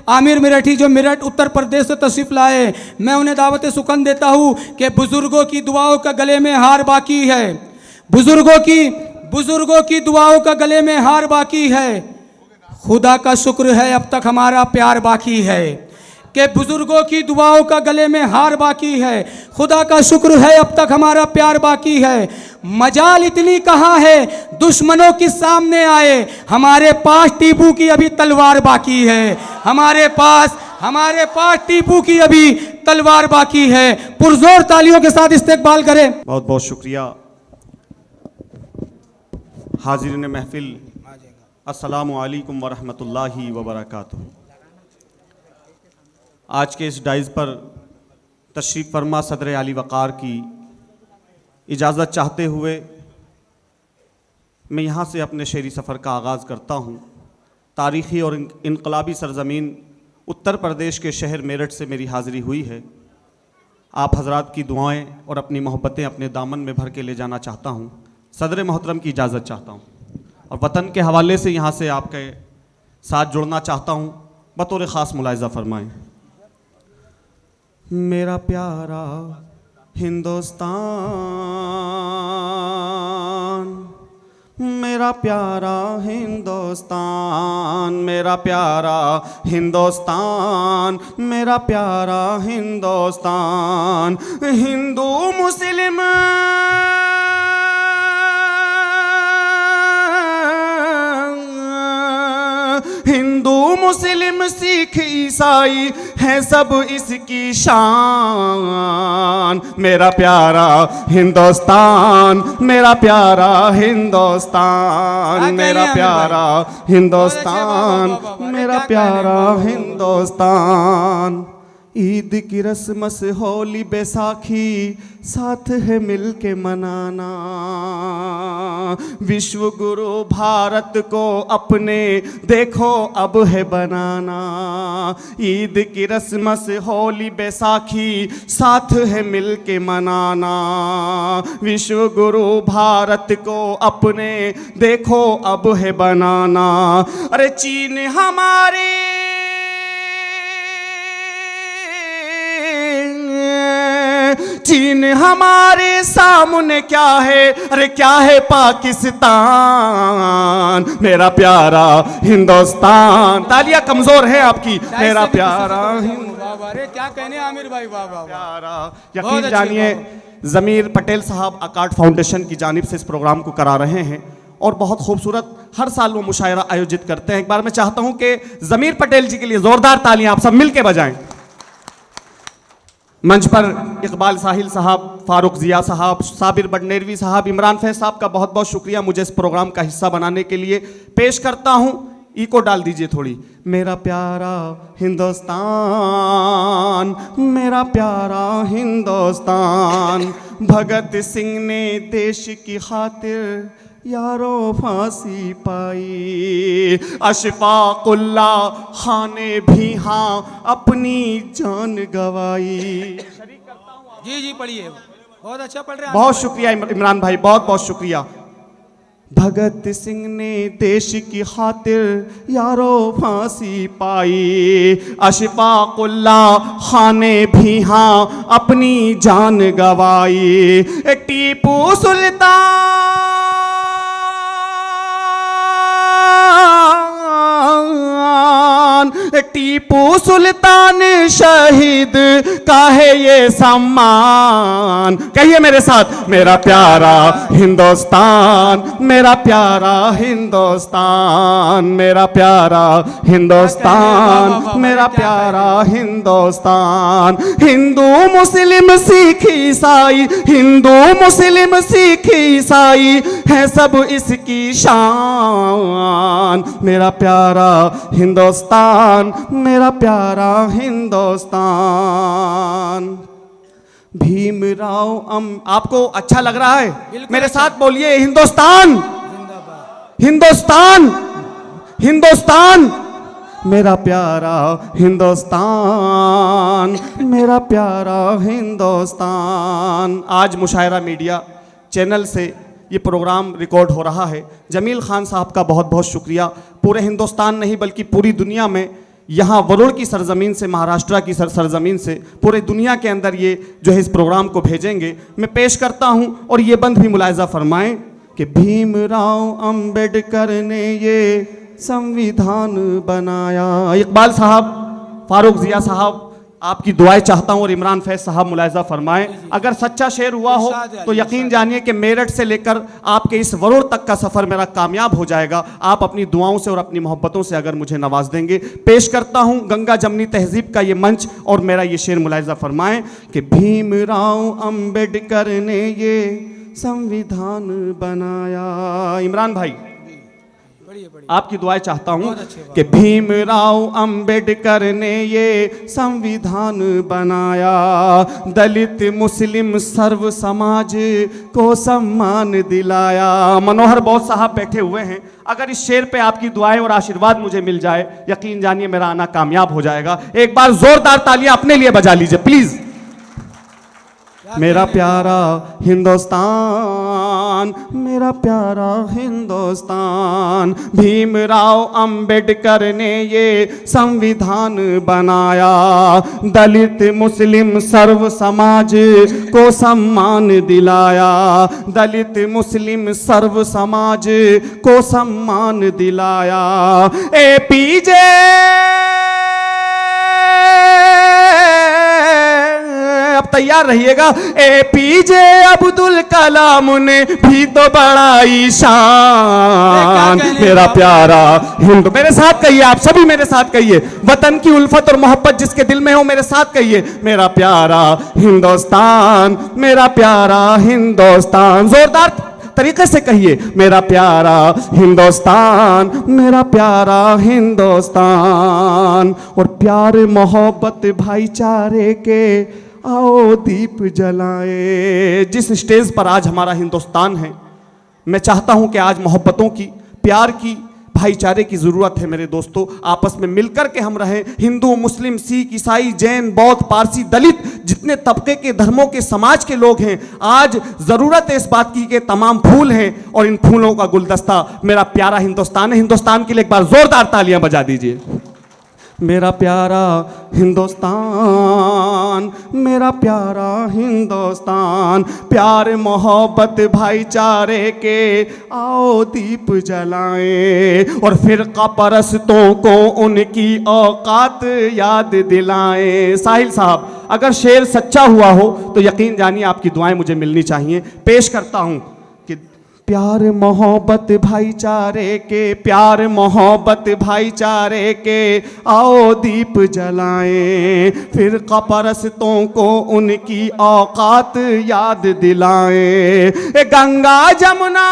आमिर मेरठी जो मेरठ उत्तर प्रदेश से तशरीफ लाए, मैं उन्हें दावत सुकन देता हूँ कि बुजुर्गों की दुआओं का गले में हार बाकी है, बुजुर्गों की दुआओं का गले में हार बाकी है। खुदा का शुक्र है अब तक हमारा प्यार बाकी है, कि बुजुर्गों की दुआओं का गले में हार बाकी है। खुदा का शुक्र है अब तक हमारा प्यार बाकी है। मजाल इतनी कहाँ है दुश्मनों के सामने आए, हमारे पास टीपू की अभी तलवार बाकी है, हमारे पास टीपू की अभी तलवार बाकी है। पुरजोर तालियों के साथ इस्तकबाल करें। बहुत बहुत शुक्रिया। हाज़िरीन महफिल, अस्सलामु अलैकुम व रहमतुल्लाहि व बरकातुहू। आज के इस डाइज़ पर तशरीफ़ फरमा सदर आली वक़ार की इजाज़त चाहते हुए मैं यहाँ से अपने शेरी सफ़र का आगाज़ करता हूँ। तारीख़ी और इनकलाबी सरज़मीन उत्तर प्रदेश के शहर मेरठ से मेरी हाज़िरी हुई है। आप हज़रात की दुआएं और अपनी मोहब्बतें अपने दामन में भर के ले जाना चाहता हूँ। सदर मोहतरम की इजाज़त चाहता हूँ और वतन के हवाले से यहाँ से आपके साथ जुड़ना चाहता हूँ। बतौर ख़ास मुलाहिज़ा फरमाएँ। मेरा प्यारा हिंदुस्तान, मेरा प्यारा हिंदुस्तान, मेरा प्यारा हिंदुस्तान, मेरा प्यारा हिंदुस्तान। हिंदू मुस्लिम मुस्लिम सिख ईसाई हैं सब इसकी शान। मेरा प्यारा हिंदुस्तान, मेरा प्यारा हिंदुस्तान, मेरा प्यारा हिंदुस्तान, मेरा प्यारा हिंदुस्तान। ईद की रस्मस होली बैसाखी साथ है मिल के मनाना। विश्व गुरु भारत को अपने देखो अब है बनाना। ईद की रस्मस होली बैसाखी साथ है मिल के मनाना। विश्व गुरु भारत को अपने देखो अब है बनाना। अरे चीन हमारे सामने क्या है, अरे क्या है पाकिस्तान। मेरा प्यारा हिंदुस्तान। तालियां कमजोर है आपकी। मेरा प्यारा अरे क्या कहने आमिर भाई, वाह वाह प्यारा। यकीन जानिए ज़मीर पटेल साहब अकार्ड फाउंडेशन की जानिब से इस प्रोग्राम को करा रहे हैं और बहुत खूबसूरत हर साल वो मुशायरा आयोजित करते हैं। एक बार मैं चाहता हूं कि ज़मीर पटेल जी के लिए जोरदार तालियां आप सब मिलके बजाएं। मंच पर इकबाल साहिल साहब, फारूक जिया साहब, साबिर बडनेरवी साहब, इमरान फैज साहब का बहुत बहुत शुक्रिया मुझे इस प्रोग्राम का हिस्सा बनाने के लिए। पेश करता हूं, इको डाल दीजिए थोड़ी। मेरा प्यारा हिंदुस्तान, मेरा प्यारा हिंदुस्तान। भगत सिंह ने देश की खातिर यारों फांसी पाई। अशफाकुल्लाह खान ने भी हाँ अपनी जान गवाई। जी पढ़िए, बहुत अच्छा पढ़ रहे हैं। बहुत शुक्रिया इमरान भाई, बहुत बहुत शुक्रिया। भगत सिंह ने देश की खातिर यारों फांसी पाई। अशफाकुल्लाह खान ने भी हाँ अपनी जान गवाई। टीपू सुल्तान, टीपू सुल्तान शहीद का है ये सम्मान। कहिए मेरे साथ। मेरा प्यारा हिंदुस्तान, मेरा प्यारा हिंदुस्तान, मेरा प्यारा हिंदुस्तान, मेरा प्यारा हिंदुस्तान। हिंदू मुस्लिम सिख ईसाई, हिंदू मुस्लिम सिख ईसाई है सब इसकी शान। मेरा प्यारा हिंदुस्तान, मेरा प्यारा हिंदुस्तान। भीमराव आपको अच्छा लग रहा है? मेरे साथ बोलिए हिंदुस्तान, हिंदुस्तान, हिंदुस्तान। मेरा प्यारा हिंदुस्तान, मेरा प्यारा हिंदुस्तान। आज मुशायरा मीडिया चैनल से ये प्रोग्राम रिकॉर्ड हो रहा है। जमील खान साहब का बहुत बहुत शुक्रिया। पूरे हिंदुस्तान नहीं बल्कि पूरी दुनिया में यहाँ वरुण की सरजमीन से, महाराष्ट्र की सरजमीन से पूरे दुनिया के अंदर ये जो है इस प्रोग्राम को भेजेंगे। मैं पेश करता हूँ और ये बंद भी मुलाहिजा फरमाएं कि भीमराव अंबेडकर ने ये संविधान बनाया। इकबाल साहब, फारूक जिया साहब, आपकी दुआएं चाहता हूं और इमरान फैज साहब मुलाहिजा फरमाएं। अगर सच्चा शेर हुआ हो तो यकीन जानिए कि मेरठ से लेकर आपके इस वरुण तक का सफर मेरा कामयाब हो जाएगा। आप अपनी दुआओं से और अपनी मोहब्बतों से अगर मुझे नवाज देंगे। पेश करता हूं गंगा जमनी तहजीब का ये मंच और मेरा ये शेर मुलाहिजा फरमाएं कि भीमराव अंबेडकर ने ये संविधान बनाया। इमरान भाई, आपकी दुआएं चाहता हूं कि भीमराव अंबेडकर ने ये संविधान बनाया, दलित मुस्लिम सर्व समाज को सम्मान दिलाया। मनोहर बौद्ध साहब बैठे हुए हैं, अगर इस शेर पे आपकी दुआएं और आशीर्वाद मुझे मिल जाए, यकीन जानिए मेरा आना कामयाब हो जाएगा। एक बार जोरदार तालियां अपने लिए बजा लीजिए प्लीज। मेरा प्यारा हिंदुस्तान, मेरा प्यारा हिंदुस्तान, भीमराव अंबेडकर ने ये संविधान बनाया, दलित मुस्लिम सर्व समाज को सम्मान दिलाया, दलित मुस्लिम सर्व समाज को सम्मान दिलाया। APJ अब तैयार रहिएगा। APJ अब्दुल कलाम ने भी तो बढ़ाई शान, मेरा प्यारा हिंदू। मेरे साथ कहिए, आप सभी मेरे साथ कहिए, वतन की उल्फत और मोहब्बत जिसके दिल में हो मेरे साथ कहिए, मेरा प्यारा हिंदुस्तान, मेरा प्यारा हिंदुस्तान। जोरदार तरीके से कहिए, मेरा प्यारा हिंदुस्तान, मेरा प्यारा हिंदुस्तान। और प्यार मोहब्बत भाईचारे के आओ दीप जलाए। जिस स्टेज पर आज हमारा हिंदुस्तान है, मैं चाहता हूं कि आज मोहब्बतों की, प्यार की, भाईचारे की ज़रूरत है मेरे दोस्तों। आपस में मिलकर के हम रहें। हिंदू, मुस्लिम, सिख, ईसाई, जैन, बौद्ध, पारसी, दलित, जितने तबके के, धर्मों के, समाज के लोग हैं, आज ज़रूरत है इस बात की कि तमाम फूल हैं और इन फूलों का गुलदस्ता मेरा प्यारा हिंदुस्तान है। हिंदुस्तान के लिए एक बार ज़ोरदार तालियां बजा दीजिए। मेरा प्यारा हिंदुस्तान, मेरा प्यारा हिंदुस्तान, प्यार मोहब्बत भाईचारे के आओ दीप जलाएं और फिरका परस्तों को उनकी औकात याद दिलाएं। साहिल साहब, अगर शेर सच्चा हुआ हो तो यकीन जानिए आपकी दुआएं मुझे मिलनी चाहिए। पेश करता हूं कि प्यार मोहब्बत भाईचारे के, प्यार मोहब्बत भाईचारे के आओ दीप जलाएं, फिर परस्तों को उनकी औकात याद दिलाएं। गंगा जमुना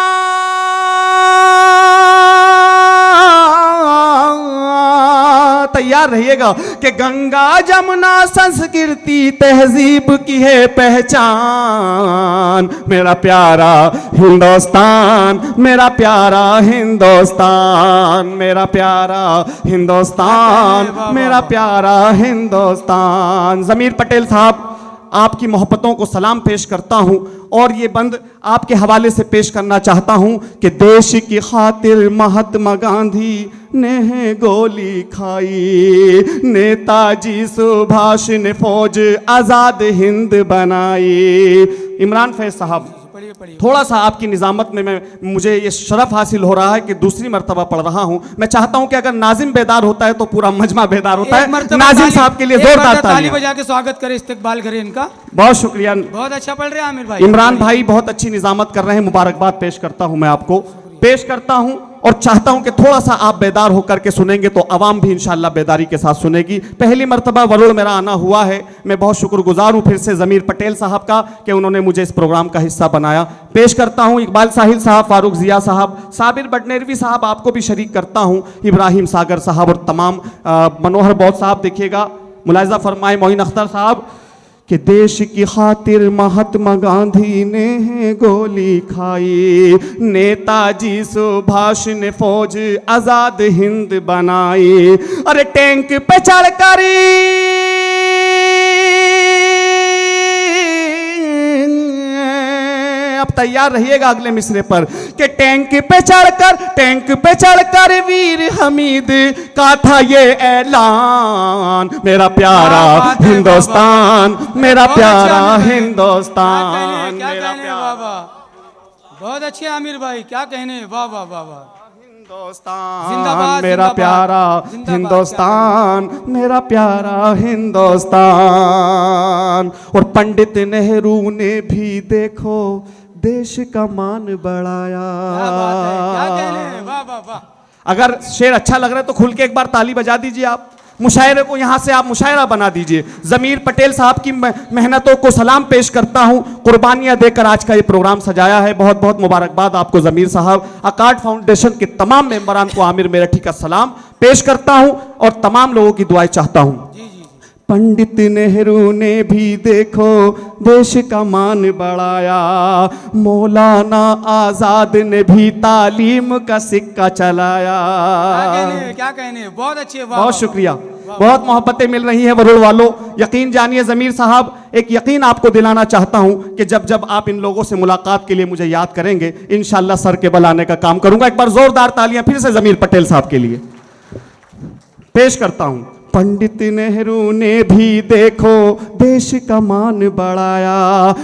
तैयार रहिएगा कि गंगा जमुना संस्कृति तहजीब की है पहचान। मेरा प्यारा हिंदुस्तान, मेरा प्यारा हिंदुस्तान, मेरा प्यारा हिंदुस्तान, मेरा प्यारा हिंदुस्तान। ज़मीर पटेल साहब, आपकी मोहब्बतों को सलाम पेश करता हूं और ये बंद आपके हवाले से पेश करना चाहता हूं कि देश की खातिर महात्मा गांधी ने गोली खाई, नेताजी सुभाष ने फौज आजाद हिंद बनाई। इमरान फैज साहब, थोड़ा सा आपकी निजामत में मुझे ये शरफ हासिल हो रहा है कि दूसरी मर्तबा पढ़ रहा हूं। मैं चाहता हूं कि अगर नाजिम बेदार होता है तो पूरा मजमा बेदार होता है। नाजिम साहब के लिए जोरदार ताली बजा के स्वागत करें, इस्तकबाल करें इनका। बहुत शुक्रिया। बहुत अच्छा पढ़ रहे हैं आमिर भाई। इमरान भाई बहुत अच्छी निजामत कर रहे हैं, मुबारकबाद पेश करता हूं मैं आपको। पेश करता हूं और चाहता हूं कि थोड़ा सा आप बेदार होकर के सुनेंगे तो अवाम भी इंशाअल्लाह बेदारी के साथ सुनेगी। पहली मर्तबा वरुण मेरा आना हुआ है, मैं बहुत शुक्रगुजार हूं फिर से ज़मीर पटेल साहब का कि उन्होंने मुझे इस प्रोग्राम का हिस्सा बनाया। पेश करता हूं इकबाल साहिल साहब, फारूक जिया साहब, साबिर बडनेरवी साहब, आपको भी शरीक करता हूं, इब्राहिम सागर साहब और तमाम मनोहर बौद्ध साहब। देखिएगा, मुलाहिजा फरमाए मोइन अख्तर साहब कि देश की खातिर महात्मा गांधी ने गोली खाई, नेताजी सुभाष ने फौज आजाद हिंद बनाई। अरे टैंक पे चढ़कर अब तैयार रहिएगा अगले मिसरे पर कि टैंक पे चढ़कर वीर हमीद का था ये ऐलान, मेरा प्यारा हिंदुस्तान, मेरा प्यारा हिंदुस्तान, क्या मेरा कहने, वाह वाह, बहुत अच्छे आमिर भाई, क्या कहने, वाह वाह वाह वाह। हिंदुस्तान जिंदाबाद, मेरा जिंदाबाद, प्यारा जिंदाबाद, हिंदुस्तान, मेरा प्यारा हिंदुस्तान। और पंडित नेहरू ने भी देखो देश का मान बढ़ाया। क्या बात है, क्या कहने, वाह वाह वाह। अगर शेर अच्छा लग रहा है तो खुल के एक बार ताली बजा दीजिए। आप मुशायरे को यहाँ से आप मुशायरा बना दीजिए। ज़मीर पटेल साहब की मेहनतों को सलाम पेश करता हूँ, कुर्बानियाँ देकर आज का ये प्रोग्राम सजाया है। बहुत बहुत मुबारकबाद आपको ज़मीर साहब। अकार्ड फाउंडेशन के तमाम मेंबरान को आमिर मेरठी का सलाम पेश करता हूँ और तमाम लोगों की दुआएं चाहता हूँ। पंडित नेहरू ने भी देखो देश का मान बढ़ाया, मौलाना आजाद ने भी तालीम का सिक्का चलाया। क्या कहने, बहुत अच्छे, वाह, बहुत शुक्रिया, बहुत मोहब्बतें मिल रही हैं वरुण वालों। यकीन जानिए ज़मीर साहब, एक यकीन आपको दिलाना चाहता हूं कि जब जब आप इन लोगों से मुलाकात के लिए मुझे याद करेंगे, इंशाल्लाह सर के बल आने का काम करूंगा। एक बार जोरदार तालियां फिर से ज़मीर पटेल साहब के लिए पेश करता हूं। पंडित नेहरू ने भी देखो देश का मान बढ़ाया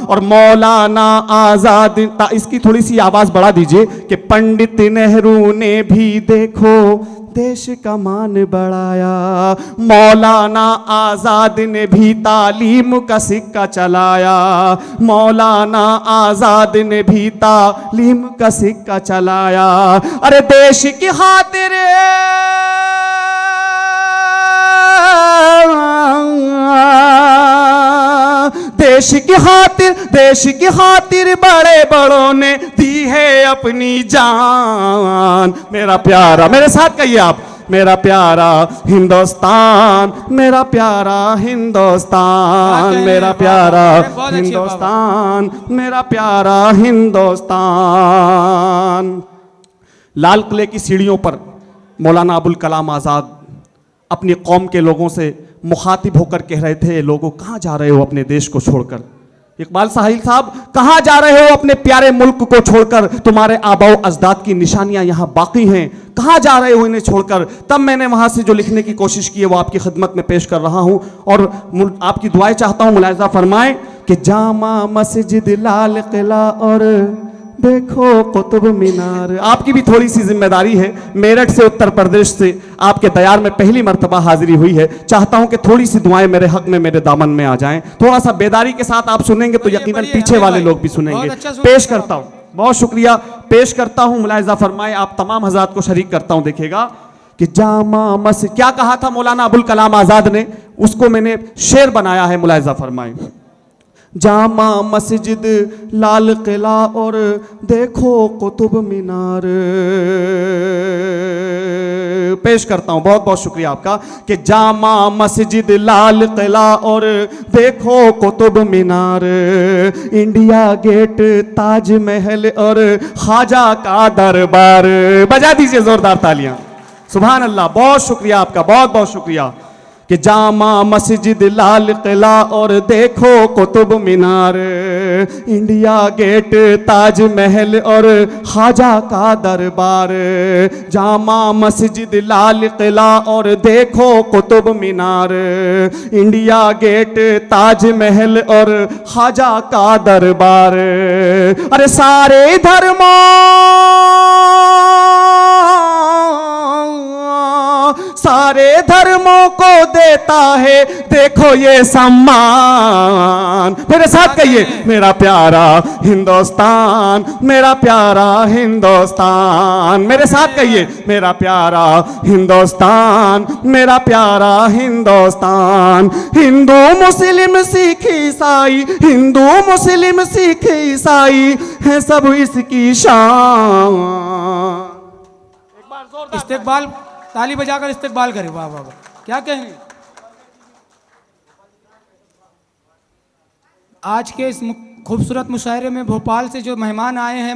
और मौलाना आजाद, इसकी थोड़ी सी आवाज बढ़ा दीजिए कि पंडित नेहरू ने भी देखो देश का मान बढ़ाया, मौलाना आजाद ने भी तालीम का सिक्का चलाया, मौलाना आजाद ने भी तालीम का सिक्का चलाया। अरे देश की खातिर देश की खातिर बड़े बड़ों ने दी है अपनी जान। मेरा प्यारा, मेरे साथ कहिए आप, मेरा प्यारा हिंदुस्तान, मेरा प्यारा हिंदुस्तान, मेरा प्यारा हिंदुस्तान, मेरा प्यारा हिंदुस्तान। लाल किले की सीढ़ियों पर मौलाना अबुल कलाम आज़ाद अपनी कौम के लोगों से मुखातिब होकर कह रहे थे, लोगों कहाँ जा रहे हो अपने देश को छोड़कर। इकबाल साहिल साहब, कहाँ जा रहे हो अपने प्यारे मुल्क को छोड़कर, तुम्हारे आबाओ अजदाद की निशानियां यहाँ बाकी हैं, कहाँ जा रहे हो इन्हें छोड़कर। तब मैंने वहाँ से जो लिखने की कोशिश की है वो आपकी खिदमत में पेश कर रहा हूँ और आपकी दुआएं चाहता हूँ। मुलाहिजा फरमाएं कि जामा मस्जिद लाल किला और देखो कुतुब मीनार। आपकी भी थोड़ी सी जिम्मेदारी है, मेरठ से उत्तर प्रदेश से आपके दयार में पहली मर्तबा हाजिरी हुई है। चाहता हूं कि थोड़ी सी दुआएं मेरे हक में, मेरे दामन में आ जाएं। थोड़ा सा बेदारी के साथ आप सुनेंगे तो यकीनन पीछे वाले लोग भी सुनेंगे। पेश करता हूं, बहुत शुक्रिया, पेश करता हूं। मुलाहिजा फरमाए, आप तमाम हज़रात को शरीक करता हूं। देखिएगा कि जामा मस्जिद, क्या कहा था मौलाना अबुल कलाम आज़ाद ने, उसको मैंने शेर बनाया है। मुलाहिजा फरमाए, जामा मस्जिद लाल किला और देखो कुतुब मीनार। पेश करता हूं, बहुत बहुत शुक्रिया आपका कि जामा मस्जिद लाल किला और देखो कुतुब मीनार, इंडिया गेट ताजमहल और ख्वाजा का दरबार। बजा दीजिए जोरदार तालियां, सुभान अल्लाह। बहुत शुक्रिया आपका, बहुत बहुत शुक्रिया कि जामा मस्जिद लाल किला और देखो कुतुब मीनार, इंडिया गेट ताजमहल और ख्वाजा का दरबार। जामा मस्जिद लाल किला और देखो कुतुब मीनार, इंडिया गेट ताजमहल और ख्वाजा का दरबार। अरे सारे धर्मों को देता है देखो ये सम्मान। मेरे साथ कहिए, मेरा प्यारा हिंदुस्तान, मेरा प्यारा हिंदुस्तान। मेरे साथ कहिए, मेरा प्यारा हिंदुस्तान, मेरा प्यारा हिंदुस्तान। हिंदू मुस्लिम सिख ईसाई, हिंदू मुस्लिम सिख ईसाई है सब इसकी शान। एक बार जोरदार इस्तेकबाल, ताली बजाकर इस्तेकबाल करें, वाह वाह वाह, क्या कहने। आज के इस खूबसूरत मुशायरे में भोपाल से जो मेहमान आए हैं,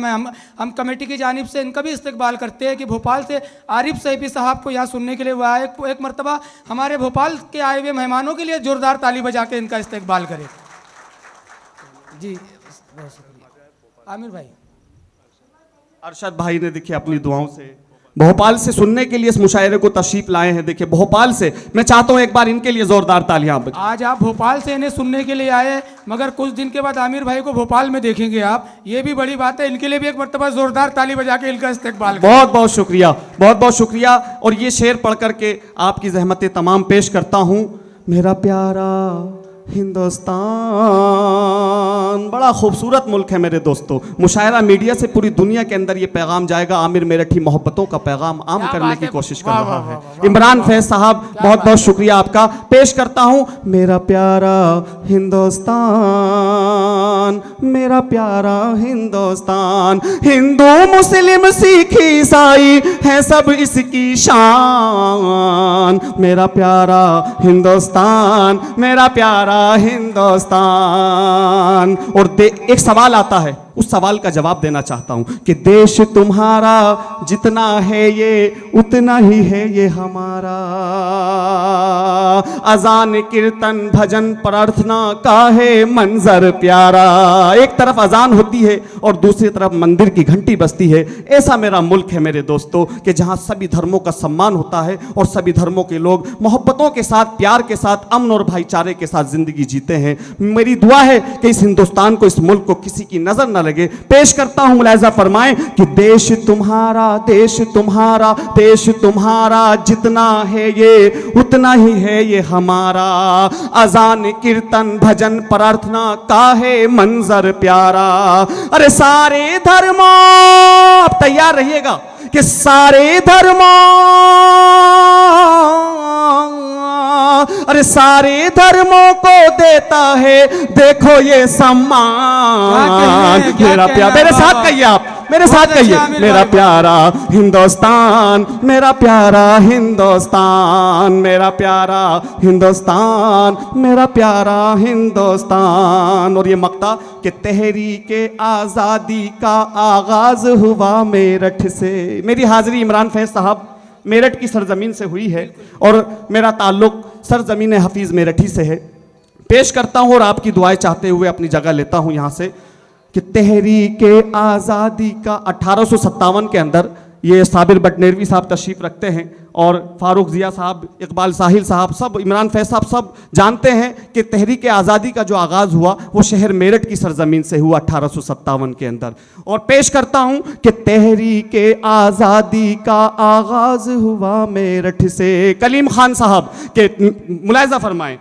हम कमेटी की जानिब से इनका भी इस्तेकबाल करते हैं कि भोपाल से आरिफ सैफी साहब को यहाँ सुनने के लिए वो आए। एक मरतबा हमारे भोपाल के आए हुए मेहमानों के लिए जोरदार ताली बजा के इनका इस्तेकबाल करें। जी बहुत शुक्रिया। आमिर भाई। अरशद भाई ने देखिए अपनी दुआओं से भोपाल से सुनने के लिए इस मुशायरे को तशरीफ लाए हैं। देखिए भोपाल से, मैं चाहता हूं एक बार इनके लिए जोरदार तालियां बजाएं। आज आप भोपाल से इन्हें सुनने के लिए आए, मगर कुछ दिन के बाद आमिर भाई को भोपाल में देखेंगे आप, ये भी बड़ी बात है। इनके लिए भी एक मर्तबा जोरदार ताली बजा के इनका इस्तकबाल करें। बहुत बहुत शुक्रिया, बहुत बहुत शुक्रिया। और ये शेर पढ़ करके आपकी जहमतें तमाम पेश करता हूं। मेरा प्यारा हिंदुस्तान बड़ा खूबसूरत मुल्क है मेरे दोस्तों। मुशायरा मीडिया से पूरी दुनिया के अंदर ये पैगाम जाएगा। आमिर मेरठी मोहब्बतों का पैगाम आम क्या करने बात की है। कोशिश कर वाह, रहा वाह, है। वाह, वाह, इमरान फैज साहब बहुत बहुत शुक्रिया आपका। पेश करता हूं मेरा प्यारा हिंदुस्तान, मेरा प्यारा हिंदुस्तान। हिंदू मुस्लिम सिख ईसाई है सब इसकी शान। मेरा प्यारा हिंदुस्तान, मेरा प्यारा हिंदुस्तान। और एक सवाल आता है, उस सवाल का जवाब देना चाहता हूं कि देश तुम्हारा जितना है ये उतना ही है ये हमारा। अजान कीर्तन भजन प्रार्थना का है मंजर प्यारा। एक तरफ अजान होती है और दूसरी तरफ मंदिर की घंटी बजती है। ऐसा मेरा मुल्क है मेरे दोस्तों कि जहां सभी धर्मों का सम्मान होता है और सभी धर्मों के लोग मोहब्बतों के साथ, प्यार के साथ, अमन और भाईचारे के साथ जिंदगी जीते हैं। मेरी दुआ है कि इस हिंदुस्तान को, इस मुल्क को किसी की नजर न लगे। पेश करता हूं, मुलाहिजा फरमाएं कि देश तुम्हारा, देश तुम्हारा, देश तुम्हारा जितना है ये उतना ही है ये हमारा। अजान कीर्तन भजन प्रार्थना का है मंजर प्यारा। अरे सारे धर्मों, आप तैयार रहिएगा कि सारे धर्मों, अरे सारे धर्मों को देता है देखो ये सम्मान। मेरा प्यारा, मेरे साथ कहिए आप, मेरे साथ कहिए, मेरा प्यारा हिंदुस्तान, मेरा प्यारा हिंदुस्तान, मेरा प्यारा हिंदुस्तान, मेरा प्यारा हिंदुस्तान। और ये मक्ता कि तहरीके आज़ादी का आगाज हुआ मेरठ से। मेरी हाजिरी इमरान फैज साहब मेरठ की सरजमीन से हुई है और मेरा ताल्लुक सरजमीन हफीज़ मेरठी से है। पेश करता हूँ और आपकी दुआएं चाहते हुए अपनी जगह लेता हूँ यहाँ से कि तहरीके आज़ादी का 1857 के अंदर ये साबिर बटनेरवी साहब तशरीफ़ रखते हैं और फारूक ज़िया साहब, इकबाल साहिल साहब, सब, इमरान फैज साहब, सब जानते हैं कि तहरीक आज़ादी का जो आगाज़ हुआ वो शहर मेरठ की सरजमीन से हुआ 1857 के अंदर। और पेश करता हूँ कि तहरीक आज़ादी का आगाज़ हुआ मेरठ से। कलीम खान साहब के मुलाहिजा फरमाएं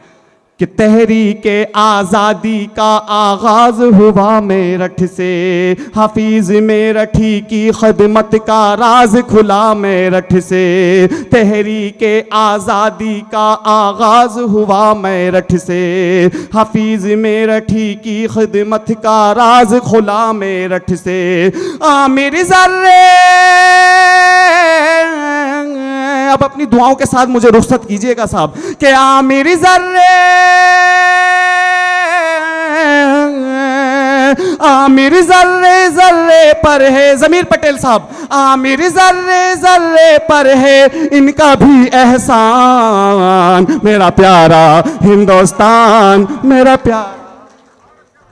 कि तहरीक आज़ादी का आगाज हुआ मेरठ से। हफीज़ मेरठी की खिदमत का राज खुला मेरठ से। तहरीक आज़ादी का आगाज हुआ मेरठ से। हफीज़ मेरठी की खिदमत का राज खुला मेरठ से। आमिर ज़र्रे, अब अपनी दुआओं के साथ मुझे रुखसत कीजिएगा साहब कि आमिर ज़र्रे, आमिर ज़र्रे ज़र्रे पर है, ज़मीर पटेल साहब, आमिर ज़र्रे ज़र्रे पर है इनका भी एहसान। मेरा प्यारा हिंदुस्तान, मेरा प्यारा